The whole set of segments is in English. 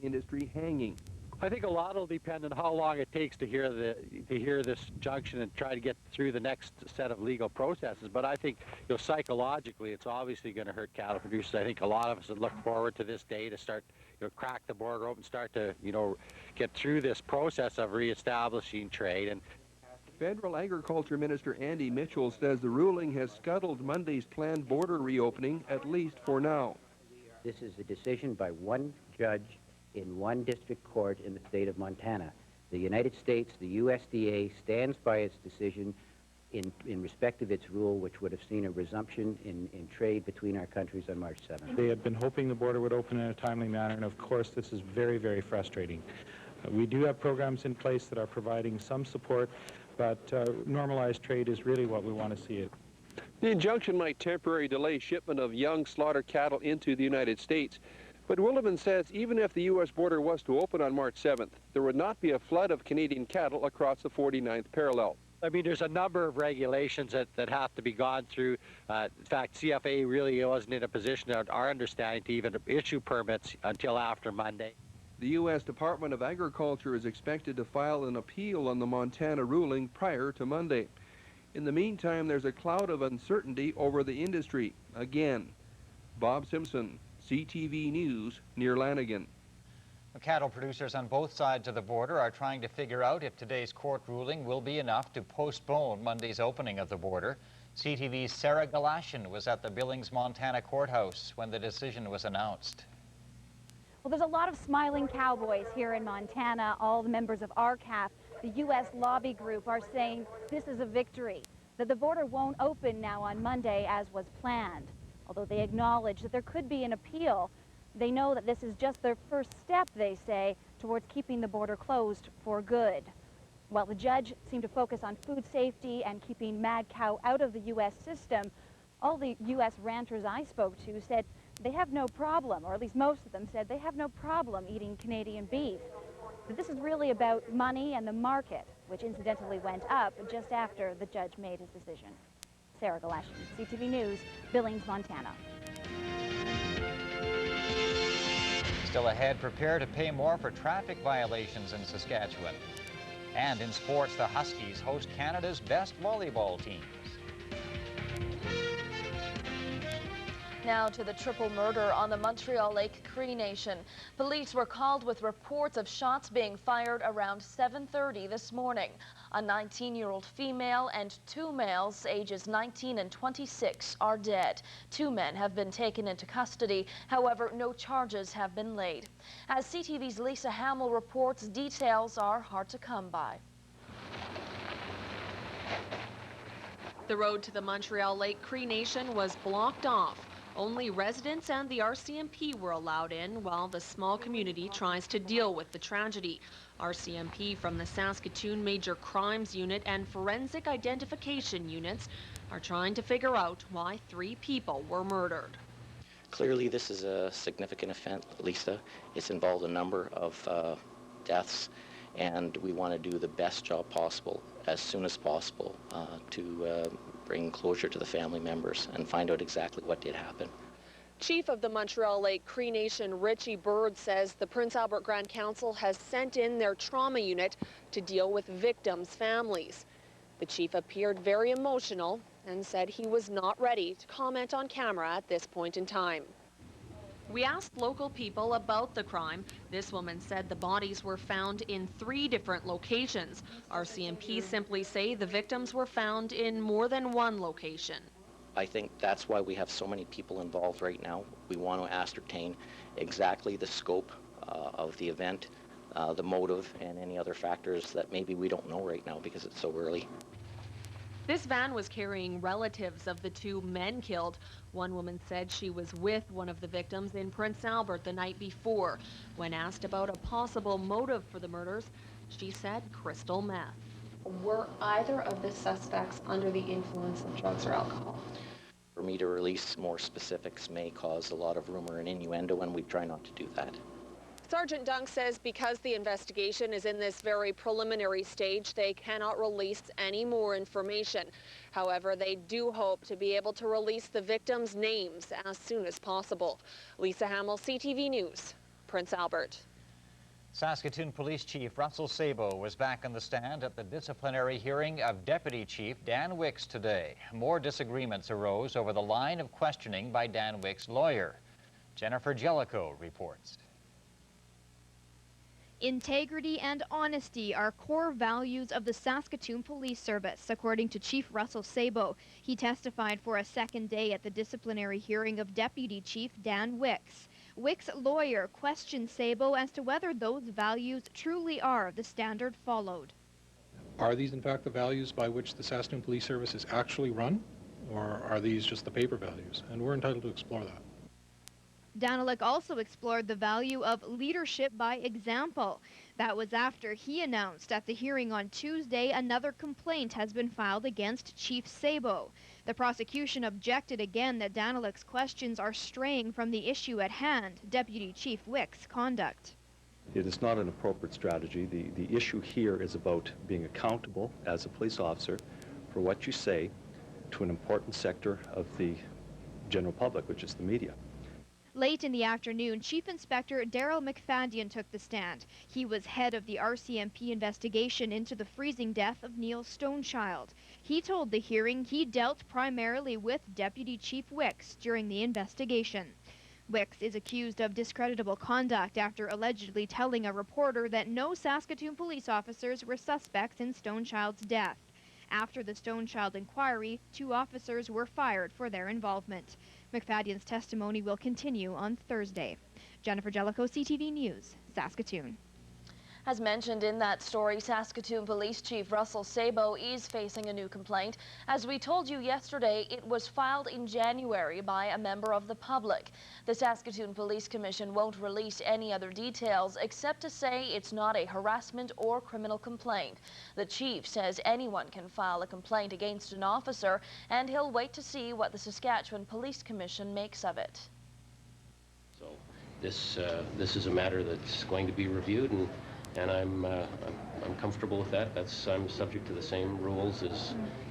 industry hanging. I think a lot will depend on how long it takes to hear this junction and try to get through the next set of legal processes. But I think, psychologically, it's obviously going to hurt cattle producers. I think a lot of us would look forward to this day to start, crack the border open, start to, get through this process of reestablishing trade. And Federal Agriculture Minister Andy Mitchell says the ruling has scuttled Monday's planned border reopening, at least for now. This is a decision by one judge in one district court in the state of Montana. The United States, the USDA, stands by its decision in respect of its rule, which would have seen a resumption in trade between our countries on March 7th. They had been hoping the border would open in a timely manner, and of course this is very, very frustrating. We do have programs in place that are providing some support, but normalized trade is really what we want to see it. The injunction might temporarily delay shipment of young slaughter cattle into the United States. But Williman says even if the U.S. border was to open on March 7th, there would not be a flood of Canadian cattle across the 49th parallel. I mean, there's a number of regulations that have to be gone through. In fact, CFA really wasn't in a position, our understanding, to even issue permits until after Monday. The U.S. Department of Agriculture is expected to file an appeal on the Montana ruling prior to Monday. In the meantime, there's a cloud of uncertainty over the industry. Again, Bob Simpson, CTV News, near Lanigan. Cattle producers on both sides of the border are trying to figure out if today's court ruling will be enough to postpone Monday's opening of the border. CTV's Sarah Galashan was at the Billings, Montana courthouse when the decision was announced. Well, there's a lot of smiling cowboys here in Montana. All the members of RCAF, the U.S. lobby group, are saying this is a victory, that the border won't open now on Monday as was planned. Although they acknowledge that there could be an appeal, they know that this is just their first step, they say, towards keeping the border closed for good. While the judge seemed to focus on food safety and keeping mad cow out of the U.S. system, all the U.S. ranchers I spoke to said they have no problem, or at least most of them said they have no problem eating Canadian beef. But this is really about money and the market, which incidentally went up just after the judge made his decision. Sarah Galashan, CTV News, Billings, Montana. Still ahead, prepare to pay more for traffic violations in Saskatchewan. And in sports, the Huskies host Canada's best volleyball teams. Now to the triple murder on the Montreal Lake Cree Nation. Police were called with reports of shots being fired around 7:30 this morning. A 19-year-old female and two males ages 19 and 26 are dead. Two men have been taken into custody. However, no charges have been laid. As CTV's Lisa Hamill reports, details are hard to come by. The road to the Montreal Lake Cree Nation was blocked off. Only residents and the RCMP were allowed in while the small community tries to deal with the tragedy. RCMP from the Saskatoon Major Crimes Unit and Forensic Identification Units are trying to figure out why 3 people were murdered. Clearly, this is a significant event, Lisa. It's involved a number of deaths, and we want to do the best job possible as soon as possible to bring closure to the family members and find out exactly what did happen. Chief of the Montreal Lake Cree Nation, Richie Bird, says the Prince Albert Grand Council has sent in their trauma unit to deal with victims' families. The chief appeared very emotional and said he was not ready to comment on camera at this point in time. We asked local people about the crime. This woman said the bodies were found in 3 different locations. RCMP simply say the victims were found in more than one location. I think that's why we have so many people involved right now. We want to ascertain exactly the scope of the event, the motive, and any other factors that maybe we don't know right now because it's so early. This van was carrying relatives of the 2 men killed. One woman said she was with one of the victims in Prince Albert the night before. When asked about a possible motive for the murders, she said crystal meth. Were either of the suspects under the influence of drugs or alcohol? For me to release more specifics may cause a lot of rumor and innuendo, and we try not to do that. Sergeant Dunk says because the investigation is in this very preliminary stage, they cannot release any more information. However, they do hope to be able to release the victims' names as soon as possible. Lisa Hamill, CTV News, Prince Albert. Saskatoon Police Chief Russell Sabo was back on the stand at the disciplinary hearing of Deputy Chief Dan Wicks today. More disagreements arose over the line of questioning by Dan Wicks' lawyer. Jennifer Jellicoe reports. Integrity and honesty are core values of the Saskatoon Police Service, according to Chief Russell Sabo. He testified for a second day at the disciplinary hearing of Deputy Chief Dan Wicks. Wicks' lawyer questioned Sabo as to whether those values truly are the standard followed. Are these in fact the values by which the Saskatoon Police Service is actually run, or are these just the paper values? And we're entitled to explore that. Daniluk also explored the value of leadership by example. That was after he announced at the hearing on Tuesday another complaint has been filed against Chief Sabo. The prosecution objected again that Daniluk's questions are straying from the issue at hand, Deputy Chief Wicks' conduct. It is not an appropriate strategy. The issue here is about being accountable as a police officer for what you say to an important sector of the general public, which is the media. Late in the afternoon, Chief Inspector Daryl McFadden took the stand. He was head of the RCMP investigation into the freezing death of Neil Stonechild. He told the hearing he dealt primarily with Deputy Chief Wicks during the investigation. Wicks is accused of discreditable conduct after allegedly telling a reporter that no Saskatoon police officers were suspects in Stonechild's death. After the Stonechild inquiry, 2 officers were fired for their involvement. McFadden's testimony will continue on Thursday. Jennifer Jellicoe, CTV News, Saskatoon. As mentioned in that story, Saskatoon Police Chief Russell Sabo is facing a new complaint. As we told you yesterday, it was filed in January by a member of the public. The Saskatoon Police Commission won't release any other details except to say it's not a harassment or criminal complaint. The chief says anyone can file a complaint against an officer, and he'll wait to see what the Saskatchewan Police Commission makes of it. So this is a matter that's going to be reviewed, and I'm comfortable with that. I'm subject to the same rules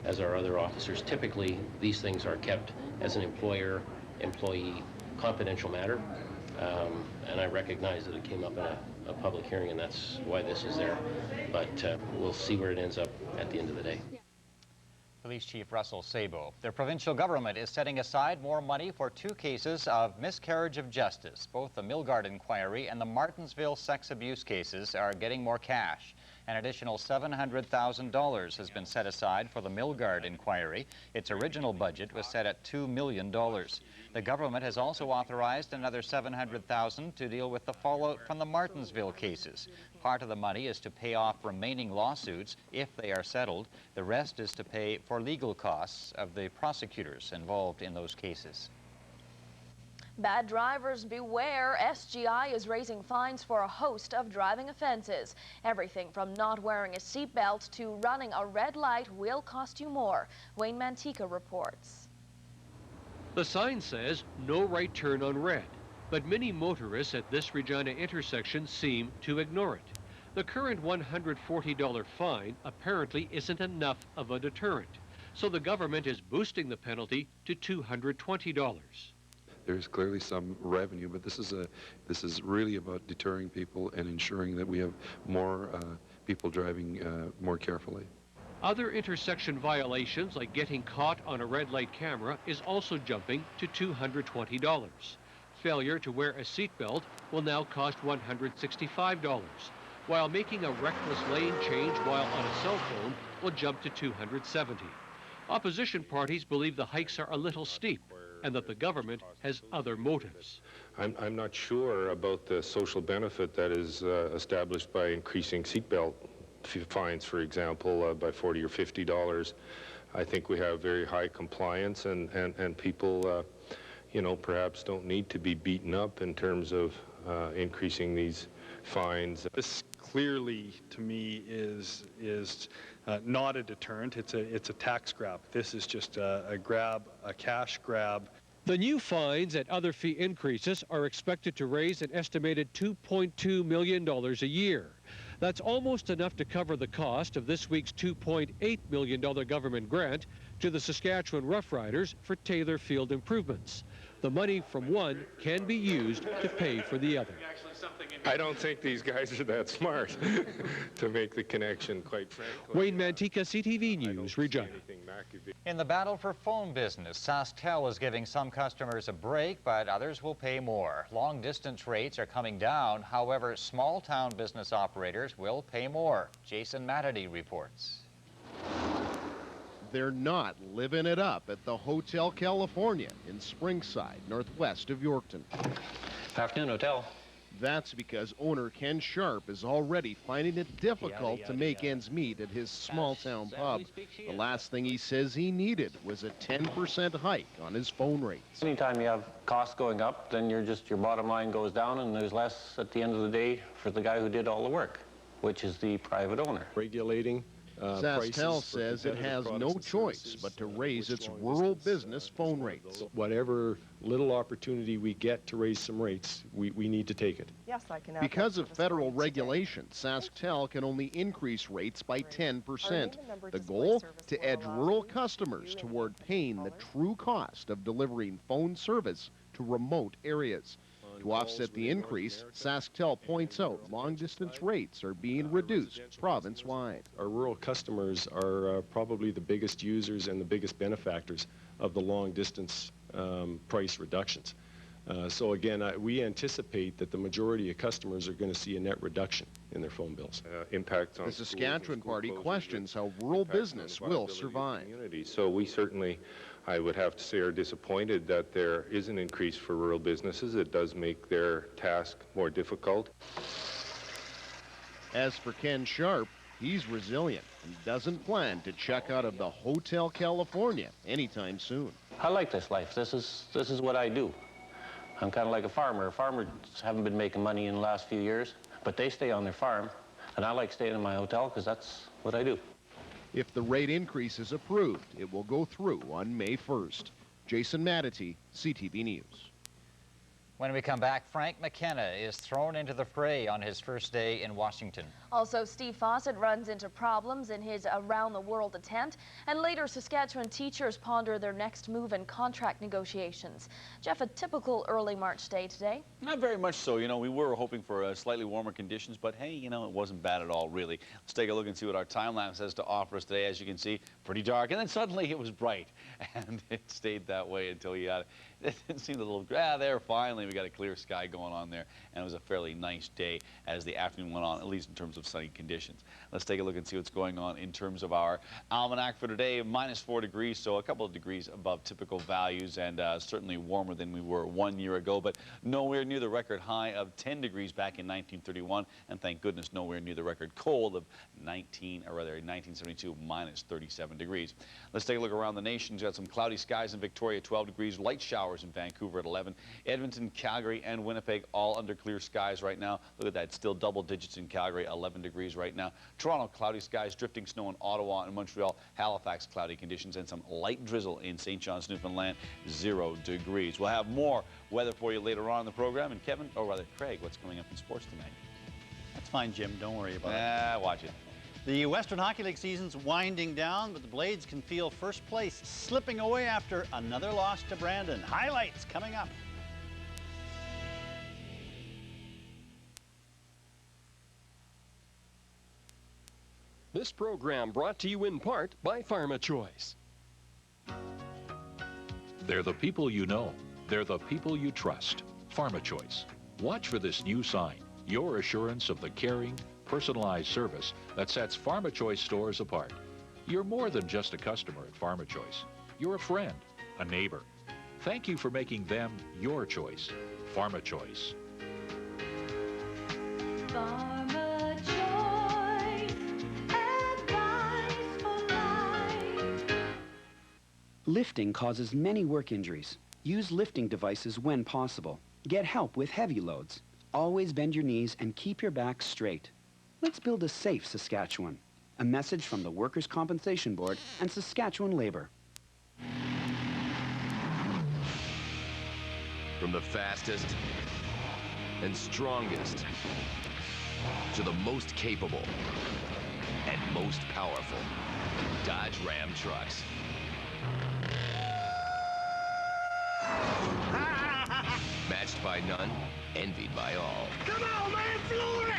as our other officers. Typically, these things are kept as an employer-employee confidential matter, and I recognize that it came up in a public hearing, and that's why this is there. But we'll see where it ends up at the end of the day. Police Chief Russell Sabo. The provincial government is setting aside more money for 2 cases of miscarriage of justice. Both the Milgard inquiry and the Martensville sex abuse cases are getting more cash. An additional $700,000 has been set aside for the Milgard inquiry. Its original budget was set at $2 million. The government has also authorized another $700,000 to deal with the fallout from the Martensville cases. Part of the money is to pay off remaining lawsuits if they are settled. The rest is to pay for legal costs of the prosecutors involved in those cases. Bad drivers beware. SGI is raising fines for a host of driving offenses. Everything from not wearing a seatbelt to running a red light will cost you more. Wayne Mantika reports. The sign says no right turn on red, but many motorists at this Regina intersection seem to ignore it. The current $140 fine apparently isn't enough of a deterrent, so the government is boosting the penalty to $220. There's clearly some revenue, but this is really about deterring people and ensuring that we have more people driving more carefully. Other intersection violations, like getting caught on a red light camera, is also jumping to $220. Failure to wear a seatbelt will now cost $165, while making a reckless lane change while on a cell phone will jump to $270. Opposition parties believe the hikes are a little steep and that the government has other motives. I'm not sure about the social benefit that is established by increasing seatbelt fines, for example, by $40 or $50. I think we have very high compliance, and people, you know, perhaps don't need to be beaten up in terms of increasing these fines. This clearly, to me, is not a deterrent. It's a tax grab. This is just a grab, a cash grab. The new fines and other fee increases are expected to raise an estimated $2.2 million a year. That's almost enough to cover the cost of this week's $2.8 million government grant to the Saskatchewan Rough Riders for Taylor Field improvements. The money from one can be used to pay for the other. I don't think these guys are that smart to make the connection, quite frankly. Wayne Mantica, CTV News, Regina. In the battle for phone business, SaskTel is giving some customers a break, but others will pay more. Long-distance rates are coming down. However, small-town business operators will pay more. Jason Matady reports. They're not living it up at the Hotel California in Springside, northwest of Yorkton. Afternoon, Hotel. That's because owner Ken Sharp is already finding it difficult to make ends meet at his small-town pub. The last thing he says he needed was a 10% hike on his phone rates. Anytime you have costs going up, then your bottom line goes down, and there's less at the end of the day for the guy who did all the work, which is the private owner. Regulating SaskTel says it has no choice but to raise its rural business phone rates. Whatever little opportunity we get to raise some rates, we need to take it. Yes, I can. Because of federal regulation, SaskTel can only increase rates by 10%. The goal? To edge rural customers toward paying the true cost of delivering phone service to remote areas. To offset the increase, SaskTel points out long-distance rates are being reduced province-wide. Our rural customers are probably the biggest users and the biggest benefactors of the long-distance price reductions. So again, we anticipate that the majority of customers are going to see a net reduction in their phone bills. Impact on the Saskatchewan Party questions how rural business will survive. So we certainly, I would have to say, are disappointed that there is an increase for rural businesses. It does make their task more difficult. As for Ken Sharp, he's resilient and doesn't plan to check out of the Hotel California anytime soon. I like this life. This is what I do. I'm kind of like a farmer. Farmers haven't been making money in the last few years, but they stay on their farm, and I like staying in my hotel because that's what I do. If the rate increase is approved, it will go through on May 1st. Jason Matity, CTV News. When we come back, Frank McKenna is thrown into the fray on his first day in Washington. Also, Steve Fawcett runs into problems in his around-the-world attempt, and later Saskatchewan teachers ponder their next move in contract negotiations. Jeff, a typical early March day today? Not very much so. You know, we were hoping for slightly warmer conditions, but hey, you know, it wasn't bad at all, really. Let's take a look and see what our time-lapse has to offer us today. As you can see, pretty dark, and then suddenly it was bright, and it stayed that way until you had it didn't seem a little, there, finally we got a clear sky going on there, and it was a fairly nice day as the afternoon went on, at least in terms of sunny conditions. Let's take a look and see what's going on in terms of our almanac for today. -4 degrees, so a couple of degrees above typical values, and certainly warmer than we were 1 year ago, but nowhere near the record high of 10 degrees back in 1931, and thank goodness nowhere near the record cold of 1972, -37 degrees. Let's take a look around the nation. We've got some cloudy skies in Victoria, 12 degrees, light showers in Vancouver at 11. Edmonton, Calgary, and Winnipeg all under clear skies right now. Look at that, still double digits in Calgary, 11 degrees right now. Toronto, cloudy skies, drifting snow in Ottawa and Montreal. Halifax, cloudy conditions, and some light drizzle in St. John's, Newfoundland, 0 degrees. We'll have more weather for you later on in the program. And Kevin, or rather Craig, what's coming up in sports tonight? That's fine, Jim. Don't worry about it. Watch it. The Western Hockey League season's winding down, but the Blades can feel first place slipping away after another loss to Brandon. Highlights coming up. This program brought to you in part by PharmaChoice. They're the people you know. They're the people you trust. PharmaChoice. Watch for this new sign, your assurance of the caring, personalized service that sets PharmaChoice stores apart. You're more than just a customer at PharmaChoice. You're a friend, a neighbor. Thank you for making them your choice. PharmaChoice. Lifting causes many work injuries. Use lifting devices when possible. Get help with heavy loads. Always bend your knees and keep your back straight. Let's build a safe Saskatchewan. A message from the Workers' Compensation Board and Saskatchewan Labor. From the fastest and strongest to the most capable and most powerful Dodge Ram trucks. Matched by none, envied by all. Come on, man, floor it!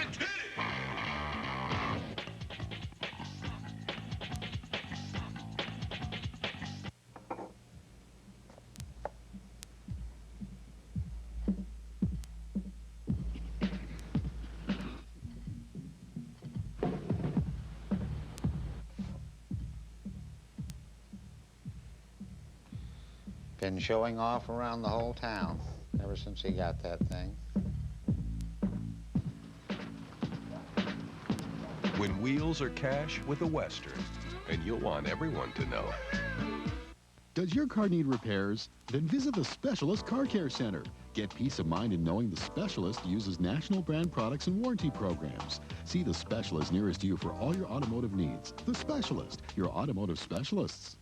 Been showing off around the whole town ever since he got that thing. When wheels are cash with a Western, and you'll want everyone to know. Does your car need repairs? Then visit the Specialist Car Care Center. Get peace of mind in knowing the Specialist uses national brand products and warranty programs. See the Specialist nearest you for all your automotive needs. The Specialist, your automotive specialists.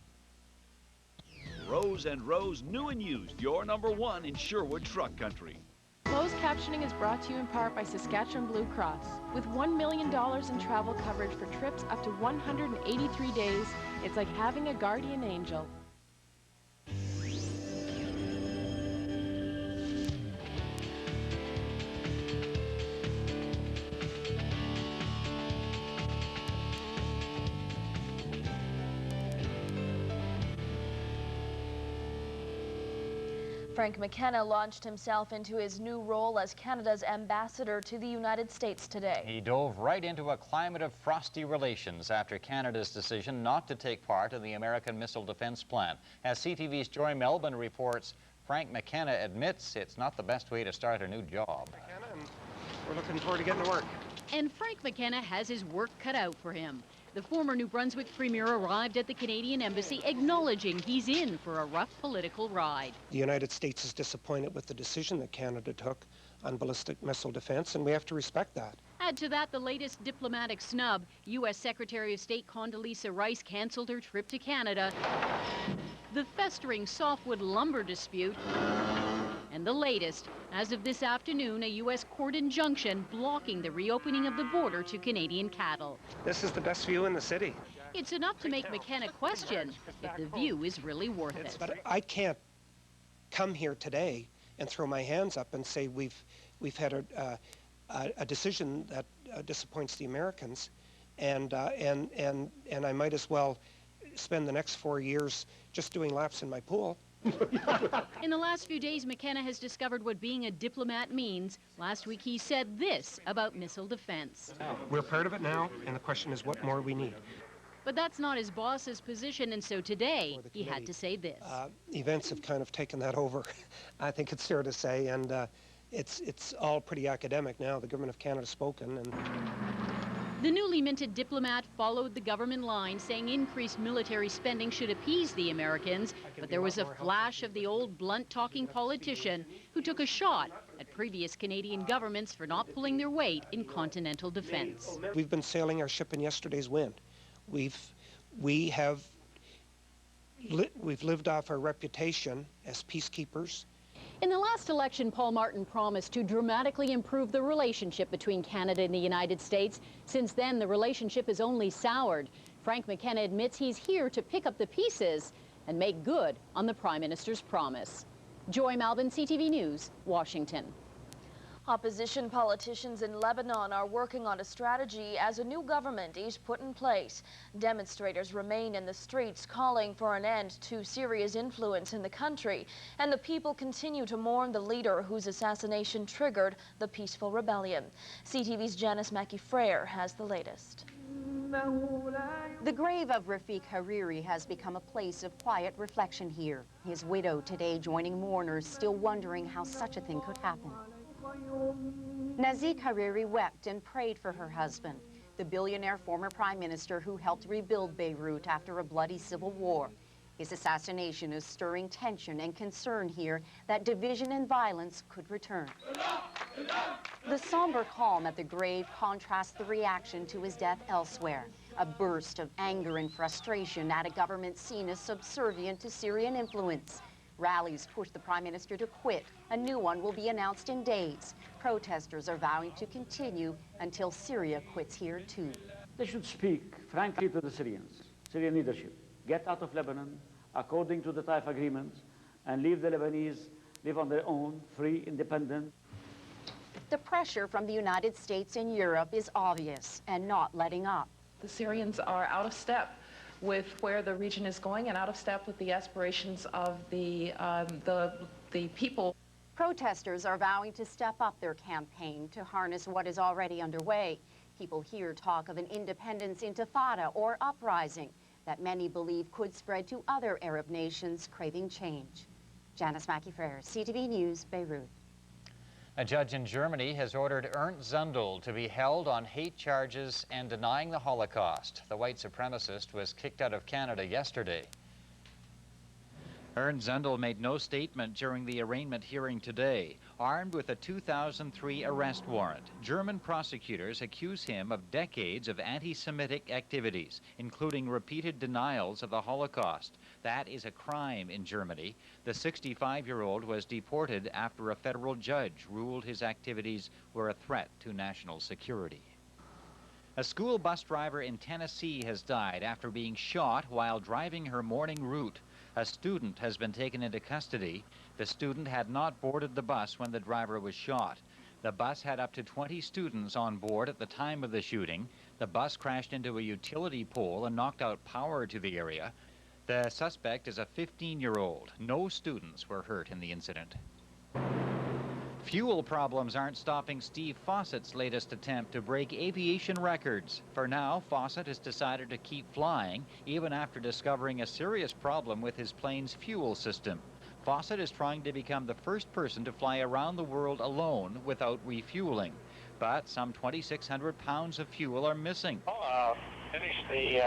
Rose and Rose, new and used, your #1 in Sherwood truck country. Closed captioning is brought to you in part by Saskatchewan Blue Cross. With $1 million in travel coverage for trips up to 183 days, it's like having a guardian angel. Frank McKenna launched himself into his new role as Canada's ambassador to the United States today. He dove right into a climate of frosty relations after Canada's decision not to take part in the American Missile Defense Plan. As CTV's Joy Melbourne reports, Frank McKenna admits it's not the best way to start a new job. We're looking forward to getting to work. And Frank McKenna has his work cut out for him. The former New Brunswick Premier arrived at the Canadian Embassy acknowledging he's in for a rough political ride. The United States is disappointed with the decision that Canada took on ballistic missile defense, and we have to respect that. Add to that the latest diplomatic snub. U.S. Secretary of State Condoleezza Rice canceled her trip to Canada. The festering softwood lumber dispute. And the latest, as of this afternoon, a U.S. court injunction blocking the reopening of the border to Canadian cattle. This is the best view in the city. It's enough to make McKenna question if the view is really worth it. But I can't come here today and throw my hands up and say we've had a decision that disappoints the Americans, and I might as well spend the next 4 years just doing laps in my pool. In the last few days, McKenna has discovered what being a diplomat means. Last week, he said this about missile defense. We're part of it now, and the question is what more we need. But that's not his boss's position, and so today, he had to say this. Events have kind of taken that over, I think it's fair to say, and it's all pretty academic now. The Government of Canada has spoken, and the newly minted diplomat followed the government line, saying increased military spending should appease the Americans, but there was a flash of the old blunt-talking politician who took a shot at previous Canadian governments for not pulling their weight in continental defense. We've been sailing our ship in yesterday's wind. We've lived off our reputation as peacekeepers. In the last election, Paul Martin promised to dramatically improve the relationship between Canada and the United States. Since then, the relationship has only soured. Frank McKenna admits he's here to pick up the pieces and make good on the Prime Minister's promise. Joy Malvin, CTV News, Washington. Opposition politicians in Lebanon are working on a strategy as a new government is put in place. Demonstrators remain in the streets calling for an end to Syria's influence in the country, and the people continue to mourn the leader whose assassination triggered the peaceful rebellion. CTV's Janice Mackey-Frere has the latest. The grave of Rafiq Hariri has become a place of quiet reflection here. His widow today joining mourners, still wondering how such a thing could happen. Nazik Hariri wept and prayed for her husband, the billionaire former prime minister who helped rebuild Beirut after a bloody civil war. His assassination is stirring tension and concern here that division and violence could return. The somber calm at the grave contrasts the reaction to his death elsewhere, a burst of anger and frustration at a government seen as subservient to Syrian influence. Rallies push the prime minister to quit. A new one will be announced in days. Protesters are vowing to continue until Syria quits here too. They should speak frankly to the Syrians, Syrian leadership. Get out of Lebanon according to the Taif agreements and leave the Lebanese live on their own, free, independent. The pressure from the United States and Europe is obvious and not letting up. The Syrians are out of step with where the region is going and out of step with the aspirations of the people. Protesters are vowing to step up their campaign to harness what is already underway. People here talk of an independence intifada or uprising that many believe could spread to other Arab nations craving change. Janice Mackey-Frere, CTV News, Beirut. A judge in Germany has ordered Ernst Zundel to be held on hate charges and denying the Holocaust. The white supremacist was kicked out of Canada yesterday. Ernst Zundel made no statement during the arraignment hearing today. Armed with a 2003 arrest warrant, German prosecutors accuse him of decades of anti-Semitic activities, including repeated denials of the Holocaust. That is a crime in Germany. The 65-year-old was deported after a federal judge ruled his activities were a threat to national security. A school bus driver in Tennessee has died after being shot while driving her morning route. A student has been taken into custody. The student had not boarded the bus when the driver was shot. The bus had up to 20 students on board at the time of the shooting. The bus crashed into a utility pole and knocked out power to the area. The suspect is a 15-year-old. No students were hurt in the incident. Fuel problems aren't stopping Steve Fawcett's latest attempt to break aviation records. For now, Fawcett has decided to keep flying, even after discovering a serious problem with his plane's fuel system. Fawcett is trying to become the first person to fly around the world alone without refueling. But some 2,600 pounds of fuel are missing. Finish the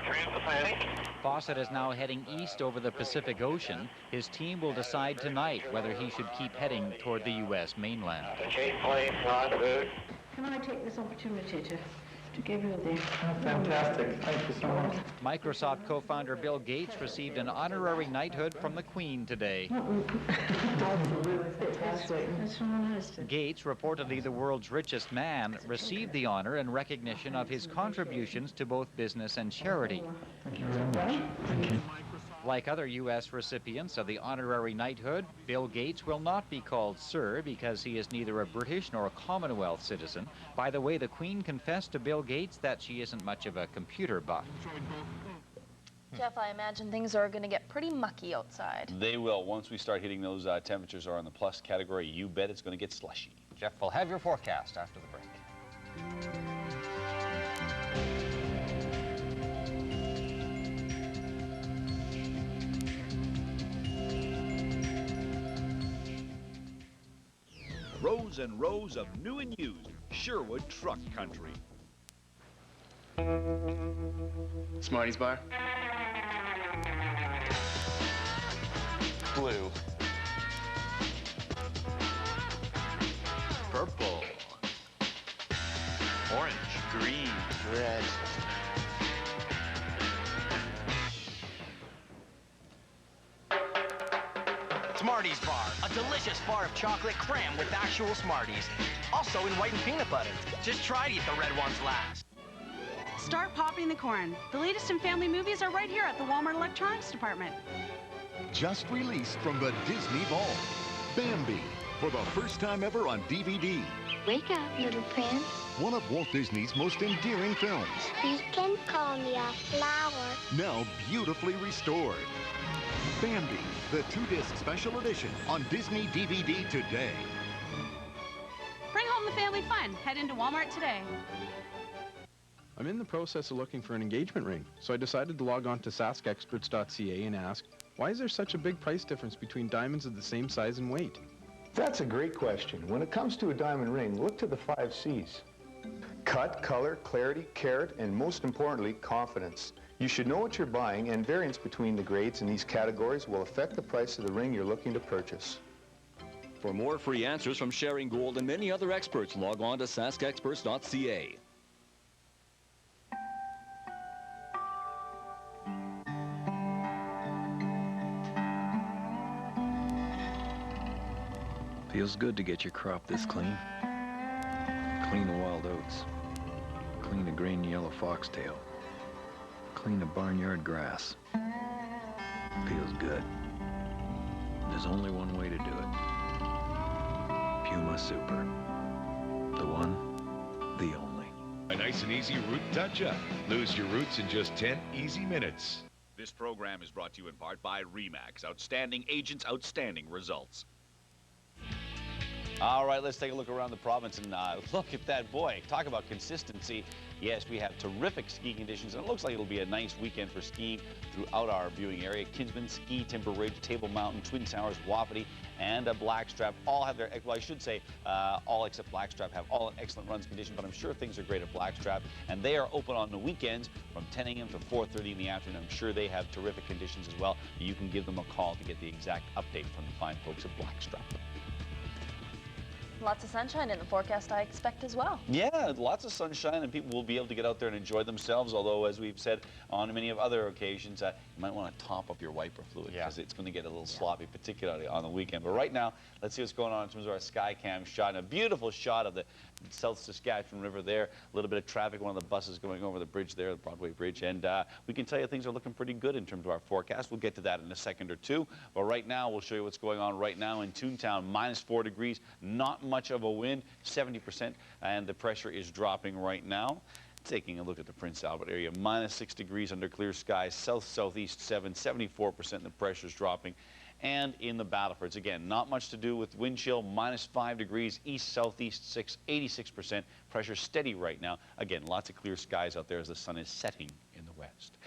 transatlantic. Fawcett is now heading east over the Pacific Ocean. His team will decide tonight whether he should keep heading toward the U.S. mainland. The chase plane on route. Can I take this opportunity to give you the... Fantastic. Thank you so much. Microsoft co-founder Bill Gates received an honorary knighthood from the Queen today. Gates, reportedly the world's richest man, received the honor in recognition of his contributions to both business and charity. Thank you very much. Thank you. Like other U.S. recipients of the honorary knighthood, Bill Gates will not be called Sir because he is neither a British nor a Commonwealth citizen. By the way, the Queen confessed to Bill Gates that she isn't much of a computer buff. Jeff, I imagine things are going to get pretty mucky outside. They will. Once we start hitting those temperatures are in the plus category, you bet it's going to get slushy. Jeff will have your forecast after the break. Rows and rows of new and used Sherwood truck country. Smarties bar. Blue. Purple. Orange. Green. Red. Smarties bar, a delicious bar of chocolate crammed with actual Smarties. Also in white and peanut butter. Just try to eat the red ones last. Start popping the corn. The latest in family movies are right here at the Walmart Electronics Department. Just released from the Disney Vault. Bambi, for the first time ever on DVD. Wake up, little prince. One of Walt Disney's most endearing films. You can call me a flower. Now beautifully restored. Bambi, the 2-disc special edition on Disney DVD today. Bring home the family fun. Head into Walmart today. I'm in the process of looking for an engagement ring, so I decided to log on to saskexperts.ca and ask, why is there such a big price difference between diamonds of the same size and weight? That's a great question. When it comes to a diamond ring, look to the 5 C's. Cut, color, clarity, carat, and most importantly, confidence. You should know what you're buying, and variance between the grades in these categories will affect the price of the ring you're looking to purchase. For more free answers from Sharing Gold and many other experts, log on to saskexperts.ca. Feels good to get your crop this clean. Clean the wild oats. Clean a green yellow foxtail. Clean the barnyard grass. Feels good. There's only one way to do it. Puma Super. The one, the only. A nice and easy root touch-up. Lose your roots in just 10 easy minutes. This program is brought to you in part by Remax. Outstanding agents, outstanding results. All right, let's take a look around the province and look at that. Boy, talk about consistency. Yes, we have terrific ski conditions, and it looks like it'll be a nice weekend for skiing throughout our viewing area. Kinsman, Ski, Timber Ridge, Table Mountain, Twin Towers, Wapiti, and Blackstrap all have their, well, I should say all except Blackstrap have all an excellent runs condition, but I'm sure things are great at Blackstrap, and they are open on the weekends from 10 a.m. to 4:30 in the afternoon. I'm sure they have terrific conditions as well. You can give them a call to get the exact update from the fine folks at Blackstrap. Lots of sunshine in the forecast, I expect, as well. Yeah, lots of sunshine, and people will be able to get out there and enjoy themselves, although, as we've said on many of other occasions, you might want to top up your wiper fluid because it's going to get a little sloppy, particularly on the weekend. But right now, let's see what's going on in terms of our Skycam shot. And a beautiful shot of the South Saskatchewan River there. A little bit of traffic, one of the buses going over the bridge there, the Broadway Bridge. And we can tell you things are looking pretty good in terms of our forecast. We'll get to that in a second or two. But right now, we'll show you what's going on right now in Toontown. -4 degrees, not much of a wind, 70%, and the pressure is dropping right now. Taking a look at the Prince Albert area, -6 degrees under clear skies, south-southeast 7, 74%, the pressure's dropping. And in the Battlefords, again, not much to do with wind chill, -5 degrees, east-southeast 6, 86%, pressure steady right now. Again, lots of clear skies out there as the sun is setting in the west.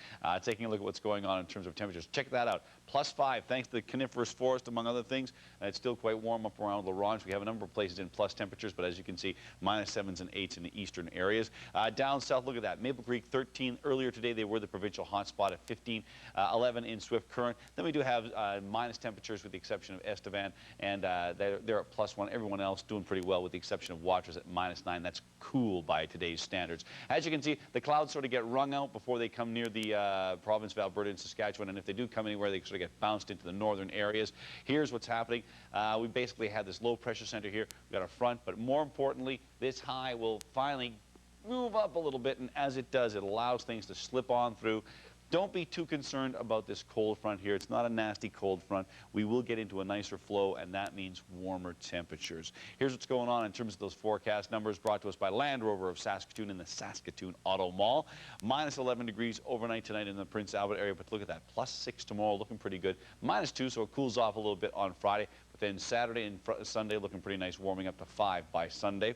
Taking a look at what's going on in terms of temperatures. Check that out, +5 thanks to the coniferous forest, among other things. It's still quite warm up around La Ronge. We have a number of places in plus temperatures, but as you can see, -7s and 8s in the eastern areas. Down south, look at that. Maple Creek 13. Earlier today, they were the provincial hotspot at 15, 11 in Swift Current. Then we do have minus temperatures with the exception of Estevan, and they're at +1. Everyone else doing pretty well with the exception of Waters at -9. That's cool by today's standards. As you can see, the clouds sort of get wrung out before they come near the province of Alberta and Saskatchewan, and if they do come anywhere, they sort of get bounced into the northern areas. Here's what's happening. We basically have this low pressure center here. We've got a front, but more importantly, this high will finally move up a little bit, and as it does, it allows things to slip on through. Don't be too concerned about this cold front here. It's not a nasty cold front. We will get into a nicer flow, and that means warmer temperatures. Here's what's going on in terms of those forecast numbers brought to us by Land Rover of Saskatoon in the Saskatoon Auto Mall. -11 degrees overnight tonight in the Prince Albert area, but look at that, +6 tomorrow, looking pretty good. -2, so it cools off a little bit on Friday, but then Saturday and Sunday looking pretty nice, warming up to 5 by Sunday.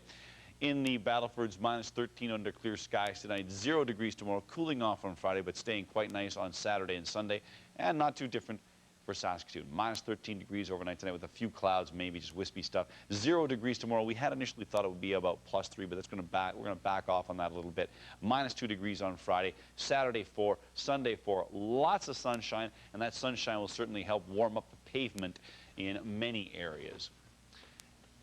In the Battlefords, -13 under clear skies tonight, 0 degrees tomorrow, cooling off on Friday, but staying quite nice on Saturday and Sunday, and not too different for Saskatoon. -13 degrees overnight tonight with a few clouds, maybe just wispy stuff. 0 degrees tomorrow. We had initially thought it would be about +3, but that's we're going to back off on that a little bit. -2 degrees on Friday, Saturday 4, Sunday 4. Lots of sunshine, and that sunshine will certainly help warm up the pavement in many areas.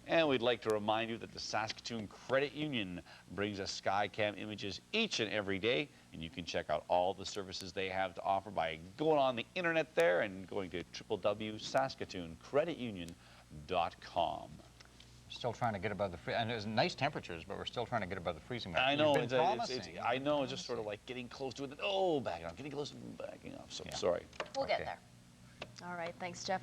And we'd like to remind you that the Saskatoon Credit Union brings us Skycam images each and every day, and you can check out all the services they have to offer by going on the internet there and going to www.saskatooncreditunion.com. Still trying to get above the and there's nice temperatures, but we're still trying to get above the freezing mark. I know, it's I know, it's just sort of like getting close to it. Oh, backing off, getting close to backing off. So sorry. We'll get there. All right, thanks, Jeff.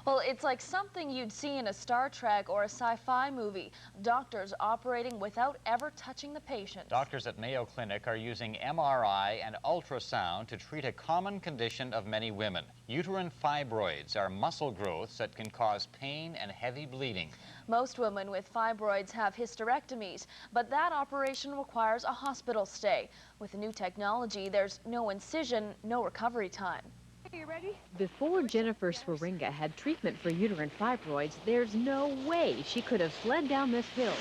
Well, it's like something you'd see in a Star Trek or a sci-fi movie. Doctors operating without ever touching the patient. Doctors at Mayo Clinic are using MRI and ultrasound to treat a common condition of many women. Uterine fibroids are muscle growths that can cause pain and heavy bleeding. Most women with fibroids have hysterectomies, but that operation requires a hospital stay. With the new technology, there's no incision, no recovery time. Are you ready? Before Jennifer Swaringa had treatment for uterine fibroids, there's no way she could have sled down this hill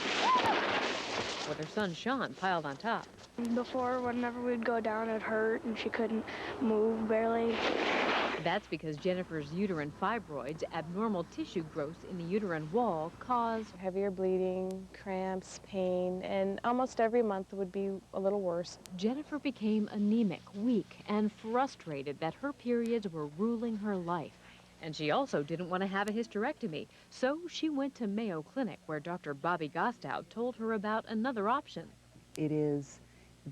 with her son Sean piled on top. Before, whenever we'd go down, it hurt and she couldn't move barely. That's because Jennifer's uterine fibroids, abnormal tissue growth in the uterine wall, cause heavier bleeding, cramps, pain, and almost every month would be a little worse. Jennifer became anemic, weak, and frustrated that her periods were ruling her life. And she also didn't want to have a hysterectomy, so she went to Mayo Clinic, where Dr. Bobby Gostow told her about another option. It is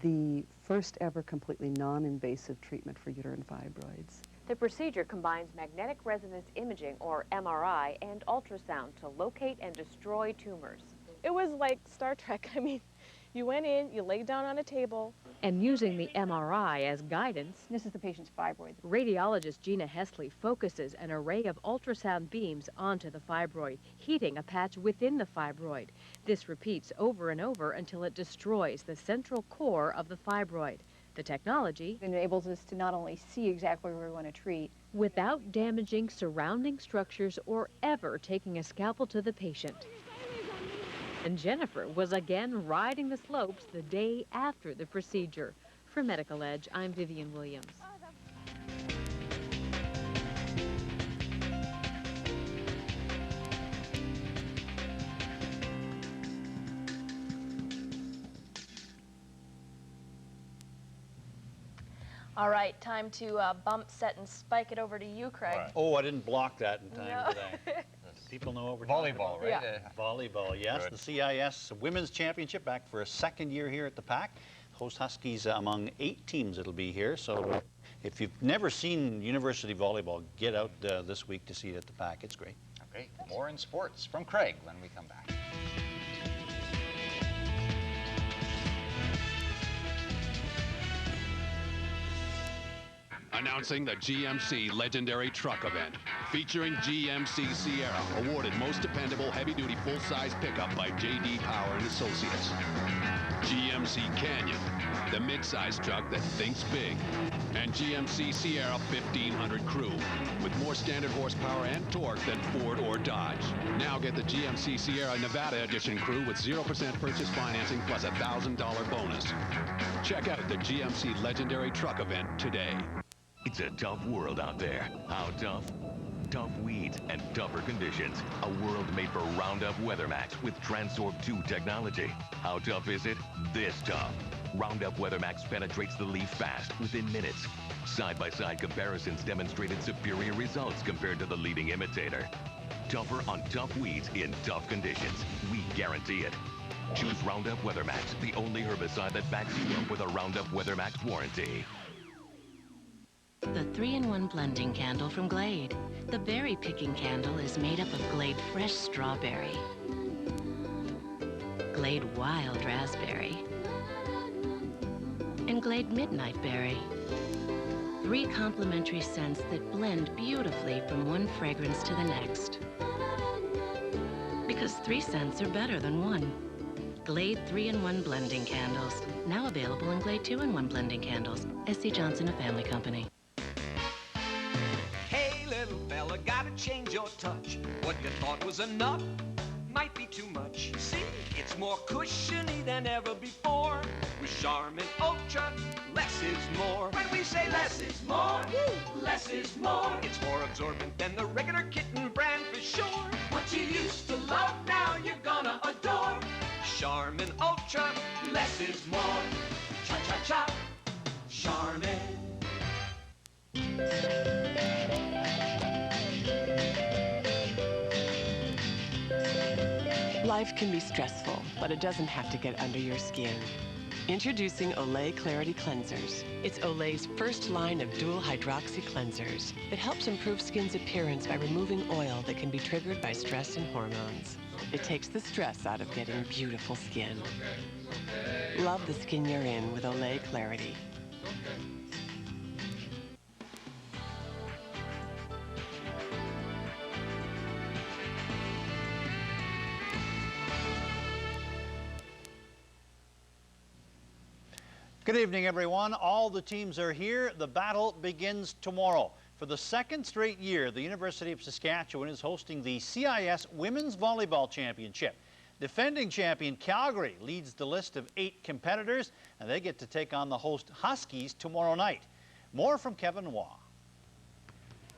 the first ever completely non-invasive treatment for uterine fibroids. The procedure combines magnetic resonance imaging, or MRI, and ultrasound to locate and destroy tumors. It was like Star Trek. I mean, you went in, you laid down on a table. And using the MRI as guidance, this is the patient's fibroid. Radiologist Gina Hesley focuses an array of ultrasound beams onto the fibroid, heating a patch within the fibroid. This repeats over and over until it destroys the central core of the fibroid. The technology enables us to not only see exactly where we want to treat, without damaging surrounding structures or ever taking a scalpel to the patient. And Jennifer was again riding the slopes the day after the procedure. For Medical Edge, I'm Vivian Williams. All right, time to bump, set, and spike it over to you, Craig. Right. Oh, I didn't block that in time, No. did I? People know what we're Volleyball, talking about, right? Yeah. Volleyball, yes. Good. The CIS Women's Championship back for a second year here at the PAC. Host Huskies among 8 teams that'll be here. So if you've never seen University Volleyball, get out this week to see it at the PAC. It's great. Okay, more in sports from Craig when we come back. Announcing the GMC Legendary Truck Event, featuring GMC Sierra, awarded Most Dependable Heavy-Duty Full-Size Pickup by J.D. Power and Associates. GMC Canyon, the mid-size truck that thinks big. And GMC Sierra 1500 Crew, with more standard horsepower and torque than Ford or Dodge. Now get the GMC Sierra Nevada Edition Crew with 0% purchase financing plus a $1,000 bonus. Check out the GMC Legendary Truck Event today. It's a tough world out there. How tough? Tough weeds and tougher conditions. A world made for Roundup WeatherMax with Transorb 2 technology. How tough is it? This tough. Roundup WeatherMax penetrates the leaf fast, within minutes. Side-by-side comparisons demonstrated superior results compared to the leading imitator. Tougher on tough weeds in tough conditions. We guarantee it. Choose Roundup WeatherMax, the only herbicide that backs you up with a Roundup WeatherMax warranty. The 3-in-1 blending candle from Glade. The berry picking candle is made up of Glade Fresh Strawberry, Glade Wild Raspberry, and Glade Midnight Berry. 3 complementary scents that blend beautifully from one fragrance to the next. Because 3 scents are better than 1. Glade 3-in-1 blending candles. Now available in Glade 2-in-1 blending candles. S.C. Johnson, a family company. Hey, little fella, gotta change your touch. What you thought was enough might be too much. See, it's more cushiony than ever before. With Charmin Ultra, less is more. When we say less is more, less is more. It's more absorbent than the regular kitten brand for sure. What you used to love, now you're gonna adore. Charmin Ultra, less is more. Cha-cha-cha, Charmin. Life can be stressful, but it doesn't have to get under your skin. Introducing Olay Clarity Cleansers. It's Olay's first line of dual hydroxy cleansers. It helps improve skin's appearance by removing oil that can be triggered by stress and hormones. It takes the stress out of getting beautiful skin. Love the skin you're in with Olay Clarity. Good evening, everyone. All the teams are here. The battle begins tomorrow. For the second straight year, the University of Saskatchewan is hosting the CIS Women's Volleyball Championship. Defending champion Calgary leads the list of 8 competitors, and they get to take on the host Huskies tomorrow night. More from Kevin Waugh.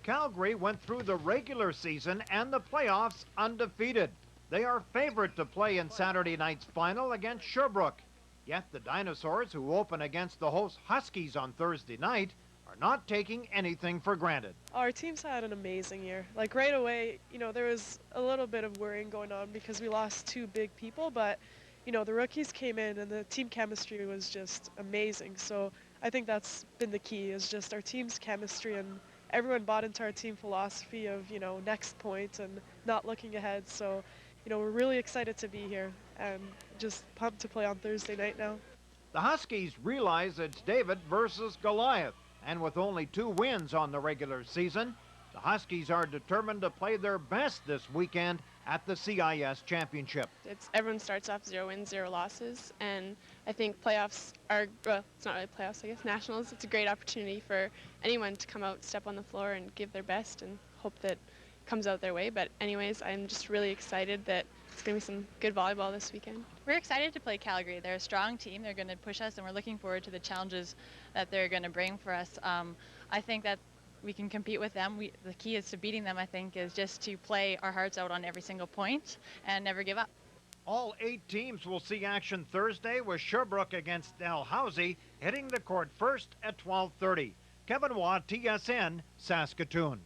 Calgary went through the regular season and the playoffs undefeated. They are favored to play in Saturday night's final against Sherbrooke. Yet the Dinosaurs, who open against the host Huskies on Thursday night, are not taking anything for granted. Our team's had an amazing year. Like right away, there was a little bit of worrying going on because we lost 2 big people, but the rookies came in and the team chemistry was just amazing. So I think that's been the key, is just our team's chemistry, and everyone bought into our team philosophy of, next point and not looking ahead. So, we're really excited to be here and just pumped to play on Thursday night now. The Huskies realize it's David versus Goliath, and with only 2 wins on the regular season, the Huskies are determined to play their best this weekend at the CIS Championship. Everyone starts off 0 wins, 0 losses, and I think playoffs are, well, it's not really playoffs, I guess, nationals. It's a great opportunity for anyone to come out, step on the floor, and give their best, and hope that comes out their way. But anyways, I'm just really excited that it's going to be some good volleyball this weekend. We're excited to play Calgary. They're a strong team. They're going to push us, and we're looking forward to the challenges that they're going to bring for us. I think that we can compete with them. The key is to beating them, I think, is just to play our hearts out on every single point and never give up. All 8 teams will see action Thursday with Sherbrooke against Dalhousie hitting the court first at 12:30. Kevin Watt, TSN, Saskatoon.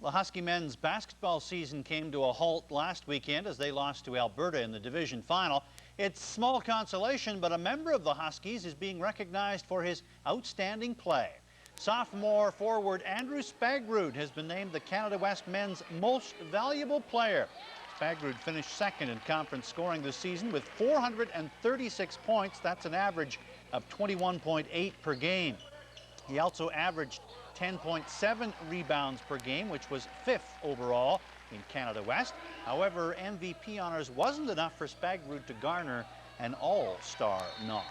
The Husky men's basketball season came to a halt last weekend as they lost to Alberta in the division final. It's small consolation, but a member of the Huskies is being recognized for his outstanding play. Sophomore forward Andrew Spagrud has been named the Canada West men's most valuable player. Spagrud finished second in conference scoring this season with 436 points. That's an average of 21.8 per game. He also averaged 10.7 rebounds per game, which was 5th overall in Canada West. However, MVP honors wasn't enough for Spagrud to garner an all-star nod.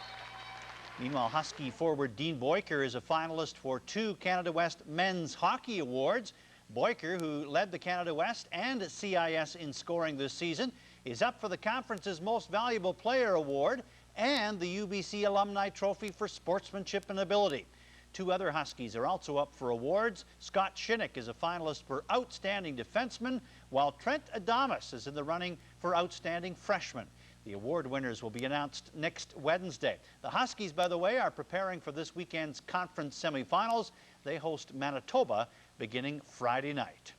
Meanwhile, Husky forward Dean Boyker is a finalist for 2 Canada West Men's Hockey Awards. Boyker, who led the Canada West and CIS in scoring this season, is up for the conference's Most Valuable Player Award and the UBC Alumni Trophy for Sportsmanship and Ability. 2 other Huskies are also up for awards. Scott Shinnick is a finalist for Outstanding Defenseman, while Trent Adamus is in the running for Outstanding Freshman. The award winners will be announced next Wednesday. The Huskies, by the way, are preparing for this weekend's conference semifinals. They host Manitoba beginning Friday night.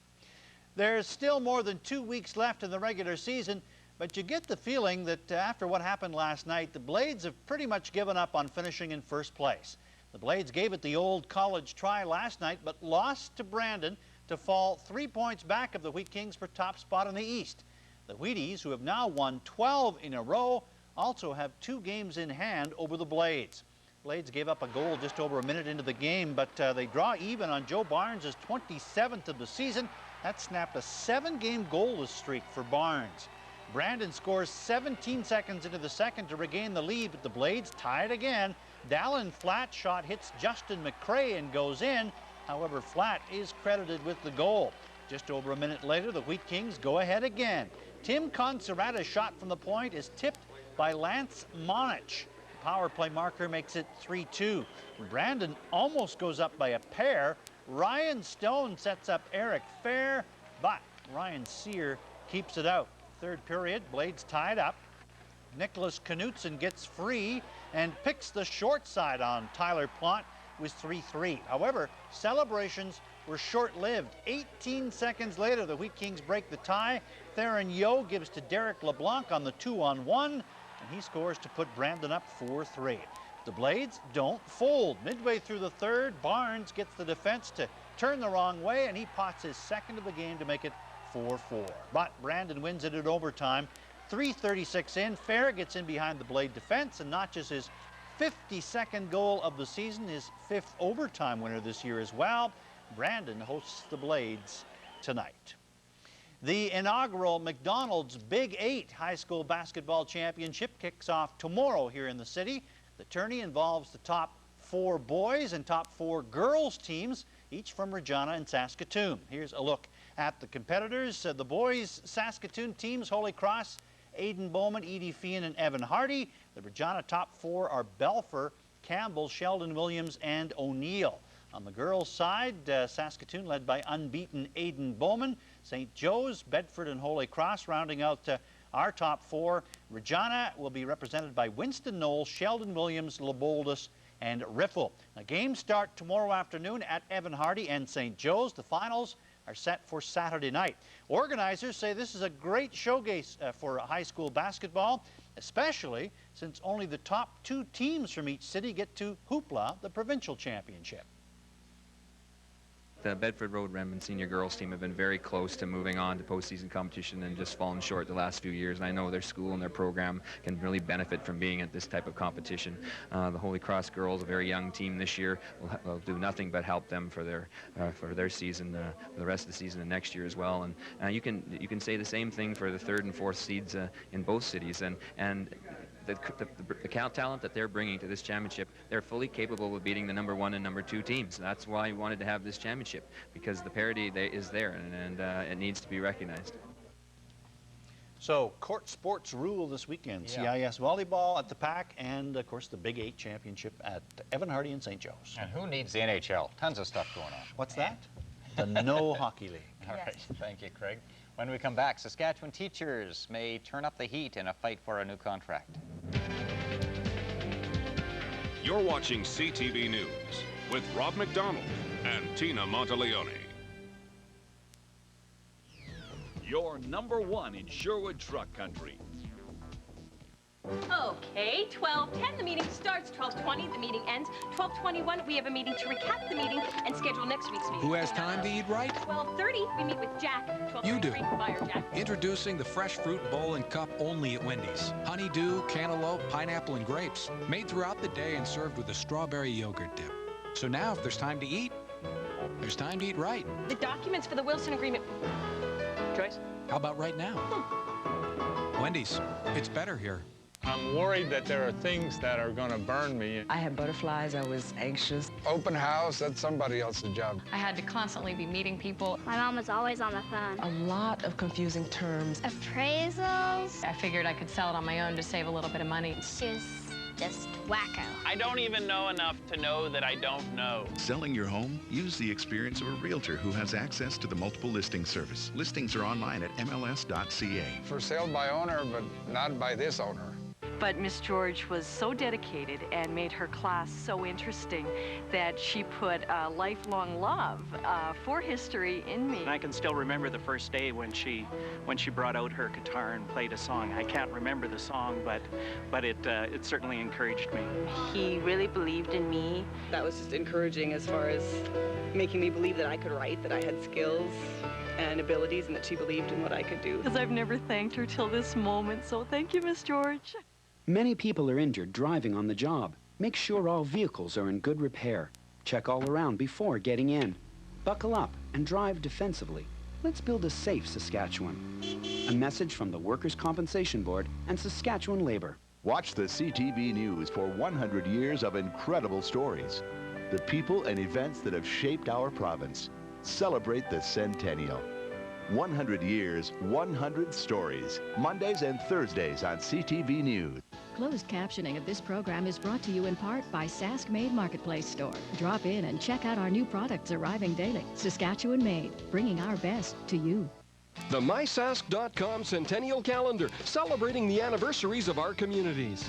There's still more than 2 weeks left in the regular season, but you get the feeling that after what happened last night, the Blades have pretty much given up on finishing in first place. The Blades gave it the old college try last night, but lost to Brandon to fall 3 points back of the Wheat Kings for top spot in the East. The Wheaties, who have now won 12 in a row, also have 2 games in hand over the Blades. Blades gave up a goal just over a minute into the game, but they draw even on Joe Barnes' 27th of the season. That snapped a 7-game goalless streak for Barnes. Brandon scores 17 seconds into the second to regain the lead, but the Blades tie it again. Dallin Flat shot hits Justin McCrae and goes in. However, Flat is credited with the goal. Just over a minute later, the Wheat Kings go ahead again. Tim Conserata's shot from the point is tipped by Lance Monich. The power play marker makes it 3-2. Brandon almost goes up by a pair. Ryan Stone sets up Eric Fair, but Ryan Sear keeps it out. Third period, Blades tied up. Nicholas Knutson gets free and picks the short side on Tyler Plant with 3-3. However, celebrations were short-lived. 18 seconds later, the Wheat Kings break the tie. Theron Yeo gives to Derek LeBlanc on the 2-on-1, and he scores to put Brandon up 4-3. The Blades don't fold. Midway through the third, Barnes gets the defense to turn the wrong way, and he pots his second of the game to make it 4-4. But Brandon wins it at overtime. 3:36 in, Fair gets in behind the Blade defense and notches his 52nd goal of the season, his 5th overtime winner this year as well. Brandon hosts the Blades tonight. The inaugural McDonald's Big 8 High School Basketball Championship kicks off tomorrow here in the city. The tourney involves the top 4 boys and top 4 girls teams, each from Regina and Saskatoon. Here's a look at the competitors. The boys Saskatoon teams, Holy Cross, Aidan Bowman, Edie Fian, and Evan Hardy. The Regina top 4 are Belfer, Campbell, Sheldon Williams, and O'Neill. On the girls' side, Saskatoon led by unbeaten Aidan Bowman, St. Joe's, Bedford, and Holy Cross rounding out our top 4. Regina will be represented by Winston Knoll, Sheldon Williams, Leboldus, and Riffle. The games start tomorrow afternoon at Evan Hardy and St. Joe's. The finals are set for Saturday night. Organizers say this is a great showcase for high school basketball, especially since only the top 2 teams from each city get to hoopla the provincial championship. the Bedford Road Renman senior girls team have been very close to moving on to postseason competition and just fallen short the last few years. And I know their school and their program can really benefit from being at this type of competition. The Holy Cross girls, a very young team this year, will do nothing but help them for their season, for the rest of the season and next year as well. And you can say the same thing for the 3rd and 4th seeds in both cities. And the talent that they're bringing to this championship, they're fully capable of beating the number 1 and number 2 teams. That's why we wanted to have this championship, because the parity is there, and it needs to be recognized. So, court sports rule this weekend. CIS volleyball at the PAC, and of course the Big 8 championship at Evan Hardy and St. Joe's. And who needs the NHL? Tons of stuff going on. What's that? The No Hockey League. All right, thank you, Craig. When we come back, Saskatchewan teachers may turn up the heat in a fight for a new contract. You're watching CTV News with Rob McDonald and Tina Monteleone. You're #1 in Sherwood Truck Country. Okay, 12:10, the meeting starts. 12:20, the meeting ends. 12:21, we have a meeting to recap the meeting and schedule next week's meeting. Who has time to eat right? 12:30, we meet with Jack. You do. 12:33, fire Jack. Introducing the fresh fruit bowl and cup only at Wendy's. Honeydew, cantaloupe, pineapple, and grapes. Made throughout the day and served with a strawberry yogurt dip. So now, if there's time to eat, there's time to eat right. The documents for the Wilson Agreement. Joyce? How about right now? Wendy's, it's better here. I'm worried that there are things that are going to burn me. I had butterflies. I was anxious. Open house, that's somebody else's job. I had to constantly be meeting people. My mom was always on the phone. A lot of confusing terms. Appraisals. I figured I could sell it on my own to save a little bit of money. She was just wacko. I don't even know enough to know that I don't know. Selling your home? Use the experience of a realtor who has access to the multiple listing service. Listings are online at mls.ca. For sale by owner, but not by this owner. But Miss George was so dedicated and made her class so interesting that she put a lifelong love for history in me. And I can still remember the first day when she brought out her guitar and played a song. I can't remember the song, but it certainly encouraged me. He really believed in me. That was just encouraging as far as making me believe that I could write, that I had skills and abilities, and that she believed in what I could do. Because I've never thanked her till this moment, so thank you, Miss George. Many people are injured driving on the job. Make sure all vehicles are in good repair. Check all around before getting in. Buckle up and drive defensively. Let's build a safe Saskatchewan. A message from the Workers' Compensation Board and Saskatchewan Labor. Watch the CTV News for 100 years of incredible stories. The people and events that have shaped our province. Celebrate the centennial. 100 years, 100 stories. Mondays and Thursdays on CTV News. Closed captioning of this program is brought to you in part by Sask Made Marketplace Store. Drop in and check out our new products arriving daily. Saskatchewan Made, bringing our best to you. The MySask.com Centennial Calendar, celebrating the anniversaries of our communities.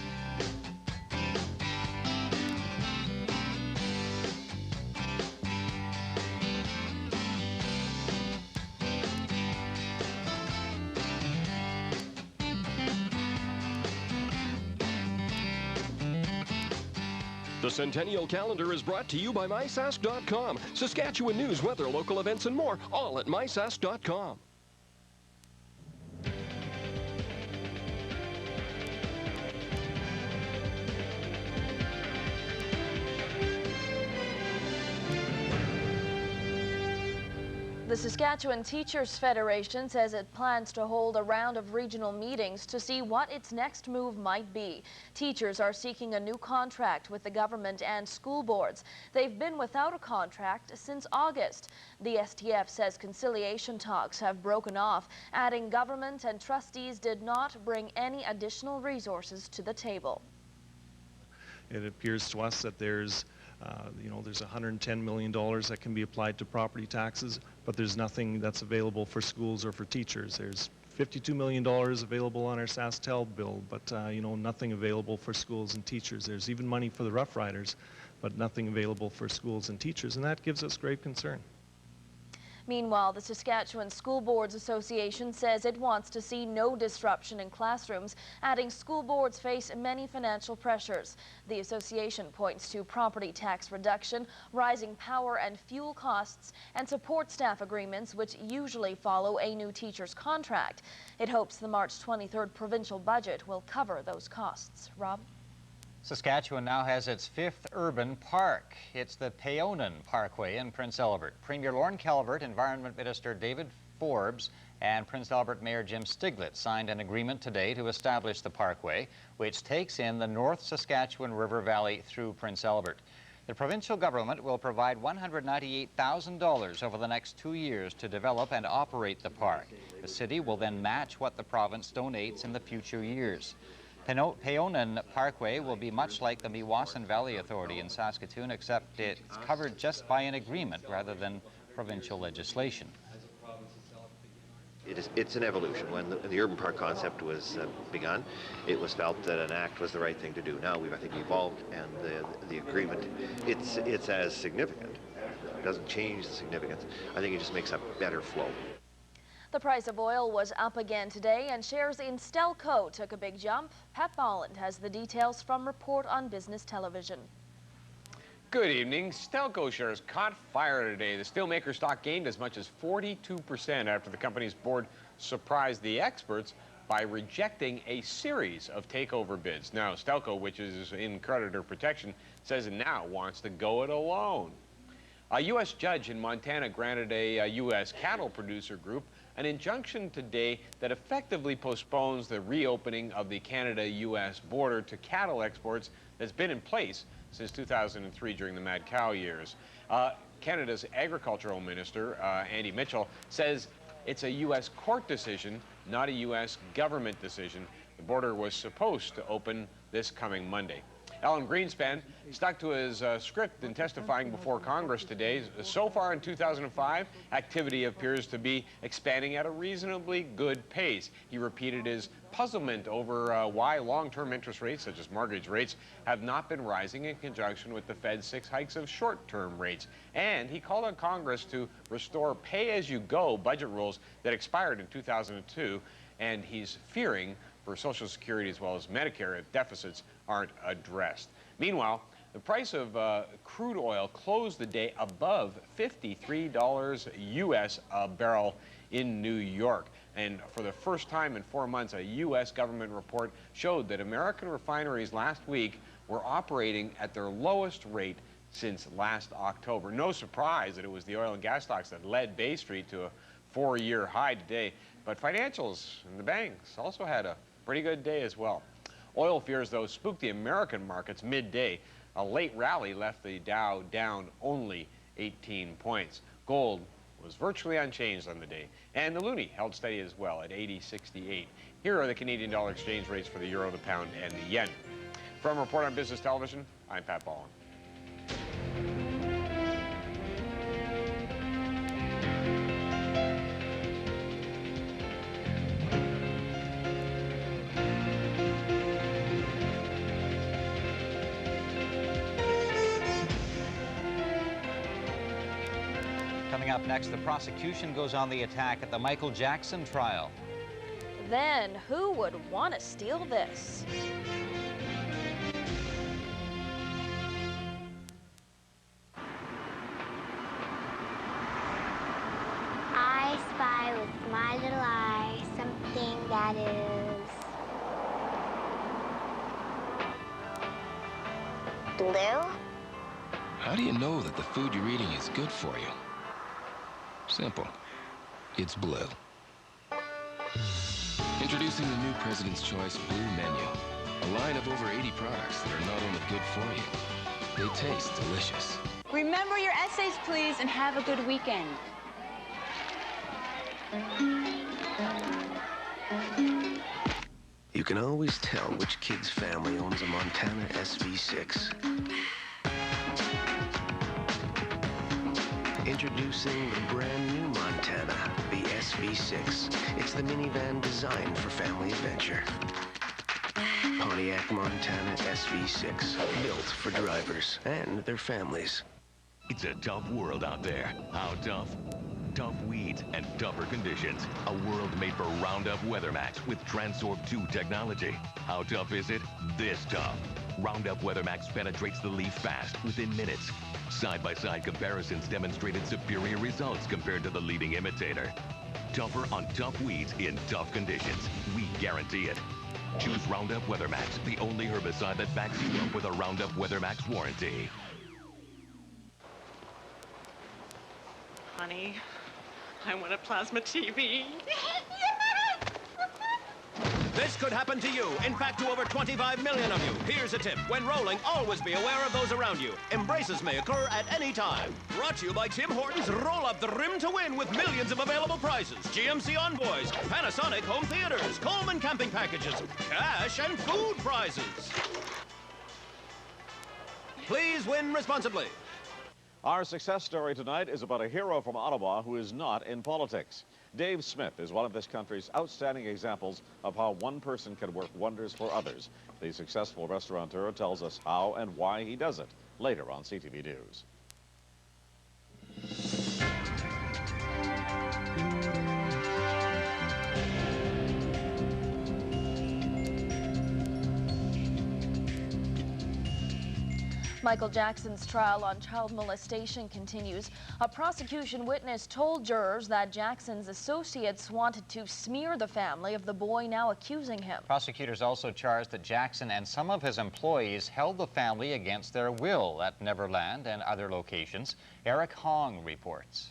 The Centennial Calendar is brought to you by MySask.com. Saskatchewan news, weather, local events, and more, all at MySask.com. The Saskatchewan Teachers Federation says it plans to hold a round of regional meetings to see what its next move might be. Teachers are seeking a new contract with the government and school boards. They've been without a contract since August. The STF says conciliation talks have broken off, adding government and trustees did not bring any additional resources to the table. It appears to us that there's $110 million that can be applied to property taxes, but there's nothing that's available for schools or for teachers. There's $52 million available on our SaskTel bill, but nothing available for schools and teachers. There's even money for the Rough Riders, but nothing available for schools and teachers, and that gives us great concern. Meanwhile, the Saskatchewan School Boards Association says it wants to see no disruption in classrooms, adding school boards face many financial pressures. The association points to property tax reduction, rising power and fuel costs, and support staff agreements, which usually follow a new teacher's contract. It hopes the March 23rd provincial budget will cover those costs. Rob? Saskatchewan now has its 5th urban park. It's the Peonan Parkway in Prince Albert. Premier Lorne Calvert, Environment Minister David Forbes, and Prince Albert Mayor Jim Stiglitz signed an agreement today to establish the parkway, which takes in the North Saskatchewan River Valley through Prince Albert. The provincial government will provide $198,000 over the next 2 years to develop and operate the park. The city will then match what the province donates in the future years. Peonan Parkway will be much like the Meewasin Valley Authority in Saskatoon, except it's covered just by an agreement rather than provincial legislation. It's an evolution. When the urban park concept was begun, it was felt that an act was the right thing to do. Now we've, I think, evolved, and the agreement, it's as significant. It doesn't change the significance. I think it just makes a better flow. The price of oil was up again today, and shares in Stelco took a big jump. Pat Bolland has the details from Report on Business Television. Good evening. Stelco shares caught fire today. The steelmaker stock gained as much as 42% after the company's board surprised the experts by rejecting a series of takeover bids. Now, Stelco, which is in creditor protection, says it now wants to go it alone. A U.S. judge in Montana granted a U.S. cattle producer group an injunction today that effectively postpones the reopening of the Canada-U.S. border to cattle exports that's been in place since 2003 during the mad cow years. Canada's agricultural minister, Andy Mitchell, says it's a U.S. court decision, not a U.S. government decision. The border was supposed to open this coming Monday. Alan Greenspan stuck to his script in testifying before Congress today. So far in 2005, activity appears to be expanding at a reasonably good pace. He repeated his puzzlement over why long-term interest rates, such as mortgage rates, have not been rising in conjunction with the Fed's 6 hikes of short-term rates. And he called on Congress to restore pay-as-you-go budget rules that expired in 2002, and he's fearing for Social Security as well as Medicare if deficits aren't addressed. Meanwhile, the price of crude oil closed the day above $53 U.S. a barrel in New York. And for the first time in 4 months, a U.S. government report showed that American refineries last week were operating at their lowest rate since last October. No surprise that it was the oil and gas stocks that led Bay Street to a 4-year high today. But financials and the banks also had a pretty good day as well. Oil fears, though, spooked the American markets midday. A late rally left the Dow down only 18 points. Gold was virtually unchanged on the day, and the loonie held steady as well at 80.68. Here are the Canadian dollar exchange rates for the euro, the pound, and the yen. From Report on Business Television, I'm Pat Bolland. Coming up next, the prosecution goes on the attack at the Michael Jackson trial. Then, who would want to steal this? I spy with my little eye something that is blue. How do you know that the food you're eating is good for you? Simple. It's blue. Introducing the new President's Choice Blue Menu. A line of over 80 products that are not only good for you, they taste delicious. Remember your essays, please, and have a good weekend. You can always tell which kid's family owns a Montana SV6. Introducing the brand new Montana, the SV6. It's the minivan designed for family adventure. Pontiac Montana SV6, built for drivers and their families. It's a tough world out there. How tough? Tough weeds and tougher conditions. A world made for Roundup WeatherMax with Transorb 2 technology. How tough is it? This tough. Roundup WeatherMax penetrates the leaf fast, within minutes. Side-by-side comparisons demonstrated superior results compared to the leading imitator. Tougher on tough weeds in tough conditions. We guarantee it. Choose Roundup WeatherMax, the only herbicide that backs you up with a Roundup WeatherMax warranty. Honey, I want a plasma TV. This could happen to you. In fact, to over 25 million of you. Here's a tip. When rolling, always be aware of those around you. Embraces may occur at any time. Brought to you by Tim Hortons Roll Up the Rim to Win with millions of available prizes. GMC Envoys, Panasonic Home Theaters, Coleman Camping Packages, cash and food prizes. Please win responsibly. Our success story tonight is about a hero from Ottawa who is not in politics. Dave Smith is one of this country's outstanding examples of how one person can work wonders for others. The successful restaurateur tells us how and why he does it later on CTV News. Michael Jackson's trial on child molestation continues. A prosecution witness told jurors that Jackson's associates wanted to smear the family of the boy now accusing him. Prosecutors also charged that Jackson and some of his employees held the family against their will at Neverland and other locations. Eric Hong reports.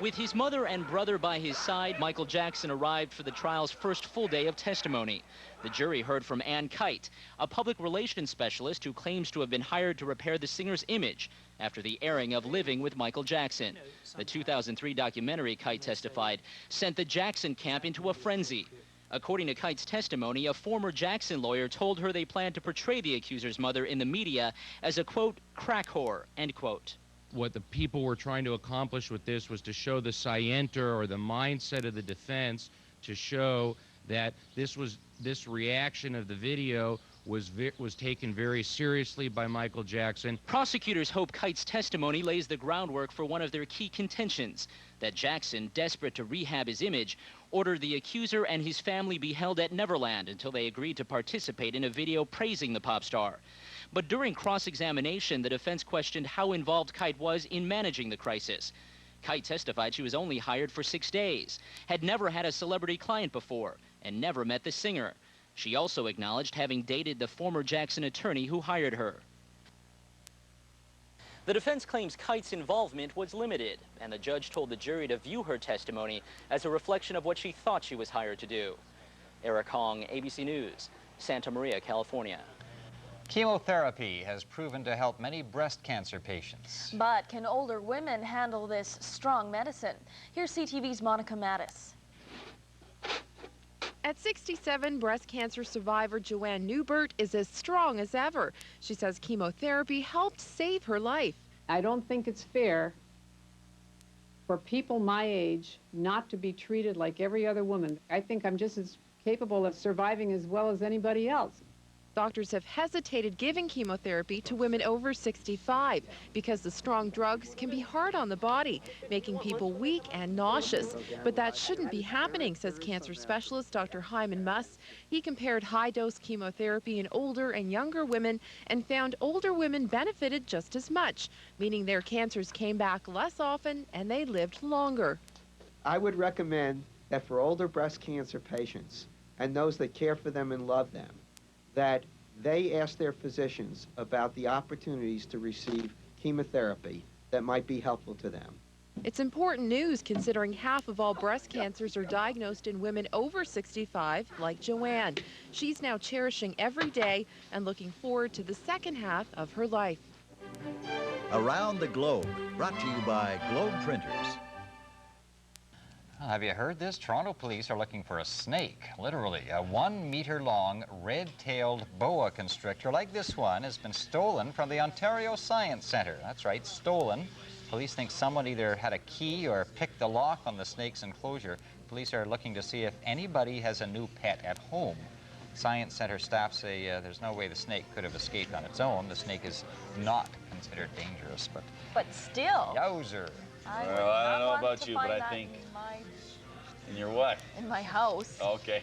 With his mother and brother by his side, Michael Jackson arrived for the trial's first full day of testimony. The jury heard from Ann Kite, a public relations specialist who claims to have been hired to repair the singer's image after the airing of Living with Michael Jackson. The 2003 documentary, Kite testified, sent the Jackson camp into a frenzy. According to Kite's testimony, a former Jackson lawyer told her they planned to portray the accuser's mother in the media as a, quote, crack whore, end quote. What the people were trying to accomplish with this was to show the scienter or the mindset of the defense, to show that this reaction of the video was taken very seriously by Michael Jackson. Prosecutors hope Kite's testimony lays the groundwork for one of their key contentions, that Jackson, desperate to rehab his image, ordered the accuser and his family be held at Neverland until they agreed to participate in a video praising the pop star. But during cross-examination, the defense questioned how involved Kite was in managing the crisis. Kite testified she was only hired for 6 days, had never had a celebrity client before, and never met the singer. She also acknowledged having dated the former Jackson attorney who hired her. The defense claims Kite's involvement was limited, and the judge told the jury to view her testimony as a reflection of what she thought she was hired to do. Eric Hong, ABC News, Santa Maria, California. Chemotherapy has proven to help many breast cancer patients. But can older women handle this strong medicine? Here's CTV's Monica Mattis. At 67, breast cancer survivor Joanne Newbert is as strong as ever. She says chemotherapy helped save her life. I don't think it's fair for people my age not to be treated like every other woman. I think I'm just as capable of surviving as well as anybody else. Doctors have hesitated giving chemotherapy to women over 65 because the strong drugs can be hard on the body, making people weak and nauseous. But that shouldn't be happening, says cancer specialist Dr. Hyman Muss. He compared high-dose chemotherapy in older and younger women and found older women benefited just as much, meaning their cancers came back less often and they lived longer. I would recommend that for older breast cancer patients and those that care for them and love them, that they ask their physicians about the opportunities to receive chemotherapy that might be helpful to them. It's important news considering half of all breast cancers are diagnosed in women over 65, like Joanne. She's now cherishing every day and looking forward to the second half of her life. Around the Globe, brought to you by Globe Printers. Have you heard this? Toronto police are looking for a snake, literally. A 1-meter-long, red-tailed boa constrictor like this one has been stolen from the Ontario Science Centre. That's right, stolen. Police think someone either had a key or picked the lock on the snake's enclosure. Police are looking to see if anybody has a new pet at home. Science Center staff say there's no way the snake could have escaped on its own. The snake is not considered dangerous, but still. Yowzer. I Well, I don't know about you, but I think in your what? In my house. Okay.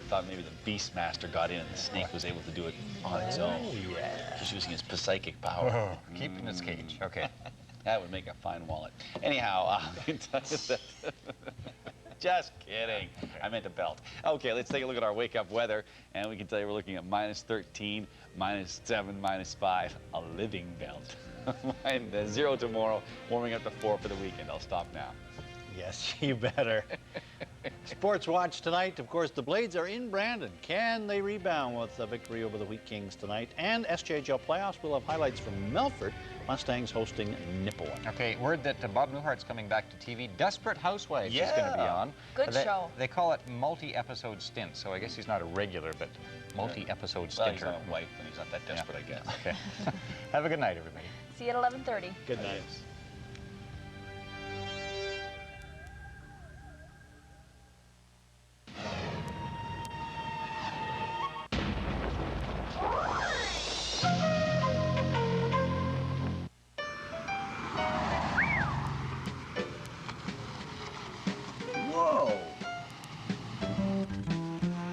Thought maybe the Beastmaster got in and the snake was able to do it on its own. Yeah. Just using his psychic power. Keep in its cage. Okay. That would make a fine wallet. Anyhow, I can tell you that. Just kidding. I meant a belt. Okay, let's take a look at our wake-up weather, and we can tell you we're looking at -13, -7, -5, a living belt. And 0 tomorrow, warming up to 4 for the weekend. I'll stop now. Yes, you better. Sports Watch tonight. Of course, the Blades are in Brandon. Can they rebound with a victory over the Wheat Kings tonight? And SJHL playoffs. We'll have highlights from Melfort. Mustangs hosting Nipawin. Okay, word that Bob Newhart's coming back to TV. Desperate Housewives is going to be on. Good show. They call it multi-episode stint, so I guess he's not a regular, but multi-episode Well, he's stinter. not a wife, and he's not that desperate, I guess. Okay. Have a good night, everybody. See you at 11:30. Good night. Whoa!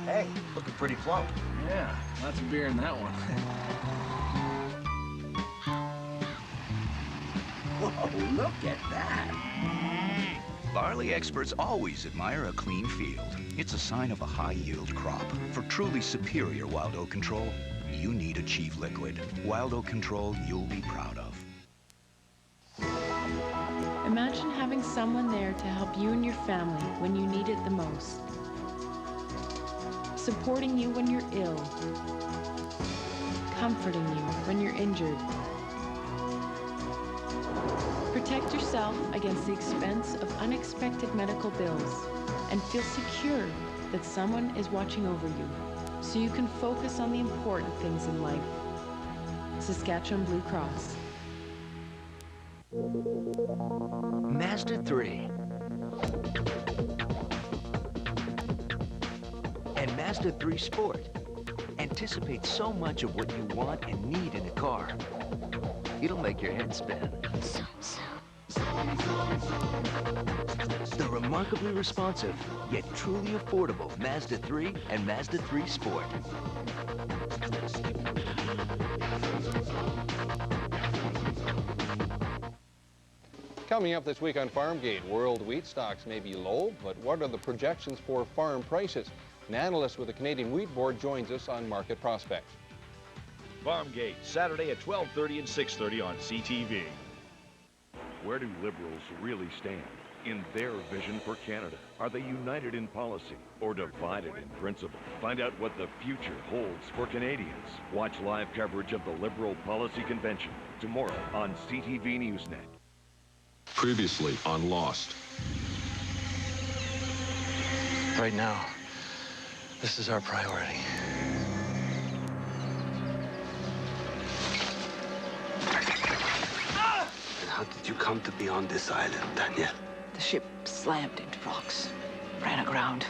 Hey, looking pretty plump. Yeah, lots of beer in that one. Whoa, look at that. Barley experts always admire a clean field. It's a sign of a high-yield crop. For truly superior wild oat control, you need Achieve Liquid. Wild oat control you'll be proud of. Imagine having someone there to help you and your family when you need it the most. Supporting you when you're ill. Comforting you when you're injured. Protect yourself against the expense of unexpected medical bills and feel secure that someone is watching over you so you can focus on the important things in life. Saskatchewan Blue Cross. Mazda 3 and Mazda 3 Sport anticipate so much of what you want and need in a car. It'll make your head spin. The remarkably responsive, yet truly affordable Mazda 3 and Mazda 3 Sport. Coming up this week on Farmgate, world wheat stocks may be low, but what are the projections for farm prices? An analyst with the Canadian Wheat Board joins us on market prospects. Farmgate, Saturday at 12:30 and 6:30 on CTV. Where do Liberals really stand in their vision for Canada? Are they united in policy or divided in principle? Find out what the future holds for Canadians. Watch live coverage of the Liberal Policy Convention tomorrow on CTV Newsnet. Previously on Lost. Right now, this is our priority. And how did you come to be on this island, Daniel? The ship slammed into rocks, ran aground.